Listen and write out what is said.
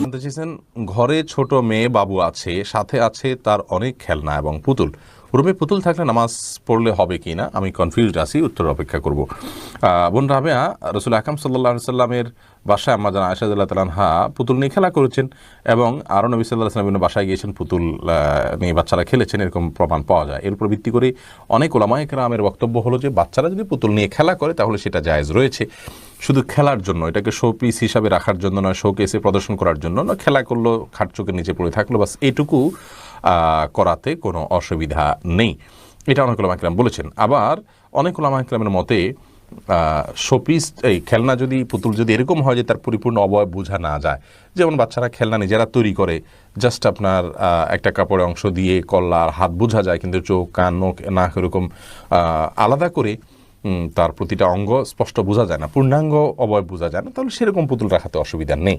জানতে চেয়েছেন, ঘরে ছোট মেয়ে বাবু আছে, সাথে আছে তার অনেক খেলনা এবং পুতুল। রুমে পুতুল থাকলে নামাজ পড়লে হবে কি না, আমি কনফিউজড আছি, উত্তর অপেক্ষা করব। বোন রাবেয়া, রসুল আকরাম সাল্লাল্লাহু আলাইহি সাল্লামের বাসায় আম্মা জান আয়েশা রাদিয়াল্লাহু তাআলা আনহা পুতুল নিয়ে খেলা করেছেন এবং আরও নবী সাল্লাল্লাহু আলাইহি ওয়াসাল্লাম বাসায় গিয়েছেন, পুতুল নিয়ে বাচ্চারা খেলেছেন, এরকম প্রমাণ পাওয়া যায়। এর উপর ভিত্তি করে অনেক ওলামায়ে কেরামের বক্তব্য হলো যে বাচ্চারা যদি পুতুল নিয়ে খেলা করে তাহলে সেটা জায়েজ রয়েছে, শুধু খেলার জন্য, এটাকে শো পিস হিসাবে রাখার জন্য নয়, শো কেসে প্রদর্শন করার জন্য নয়, খেলা করলো, খাট চোখের নিচে পড়ে থাকলো, বাস এইটুকু করাতে কোনো অসুবিধা নেই, এটা অনেক ওলামা ইকরাম বলেছেন। আবার অনেক ওলামা ইকরামের মতে শোপিস, এই খেলনা যদি, পুতুল যদি এরকম হয় যে তার পরিপূর্ণ অবয়ব বোঝা না যায়, যেমন বাচ্চারা খেলনা নিজেরা তৈরি করে, জাস্ট আপনার একটা কাপড়ের অংশ দিয়ে কল্লা আর হাত বোঝা যায়, কিন্তু চোখ কান নখ নাক এরকম আলাদা করে তার প্রতিটা অঙ্গ স্পষ্ট বোঝা যায় না, পূর্ণাঙ্গ অবয়ব বোঝা যায় না, তাহলে সেরকম পুতুল রাখাতে অসুবিধা নেই।